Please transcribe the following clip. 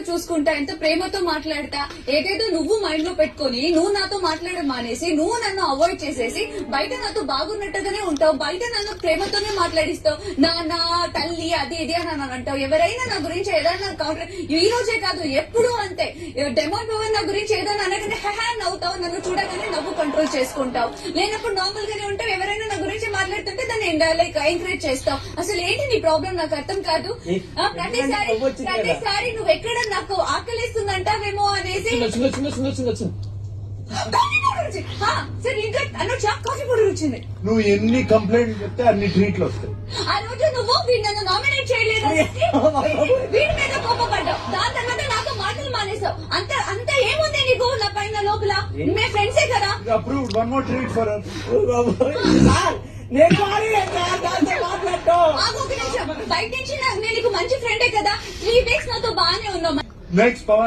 చూసుకుంటా, ఎంత ప్రేమతో మాట్లాడతా, ఏదేదో నువ్వు మైండ్ లో పెట్టుకొని నువ్వు నాతో మాట్లాడడం మానేసి నువ్వు నన్ను అవాయిడ్ చేసేసి బయట నాతో బాగున్నట్టుగానే ఉంటావు, బయట నన్ను ప్రేమతోనే మాట్లాడిస్తావు, నా తల్లి అది ఇది అని అంటావు. ఎవరైనా నా గురించి ఏదైనా కౌంటర్, ఈ రోజే కాదు ఎప్పుడు అంతే, డెమోన్ పవన్ నా గురించి ఏదైనా అనగానే నవ్వుతావు, నన్ను చూడగానే నవ్వు కంట్రోల్ చేసుకుంటావు, లేనప్పుడు నార్మల్ గానే ఉంటావు. ఎవరైనా నా గురించి మాట్లాడుతుంటే దాన్ని లైక్ ఎంకరేజ్ చేస్తావు. అసలు ఏంటి నీ ప్రాబ్లం నాకు అర్థం కాదు. ప్రతిసారి నువ్వు ఎక్కడ నాకు ఆకలిస్తుందంటావేమో అనేసి కాఫీ పౌడర్ వచ్చింది. నువ్వు ఎన్ని కంప్లైంట్ చెప్తే అన్ని ట్రీట్లు వస్తాయి. ఆ రోజు నువ్వు నన్ను నామినేట్ చేయలేదు, వీడి మీద కోపపడ్డావు, దాని తర్వాత నాతో మాటలు మానేసావు. అంత ఏముంది నీకు నా పైన లోపల? మే ఫ్రెండ్సే కదా. Approved, one more treat for us. బయట నుంచి నేను నీకు మంచి ఫ్రెండే కదా, 3 వీక్స్ నాతో బాగానే ఉన్నావు. నెక్స్ట్ పవన్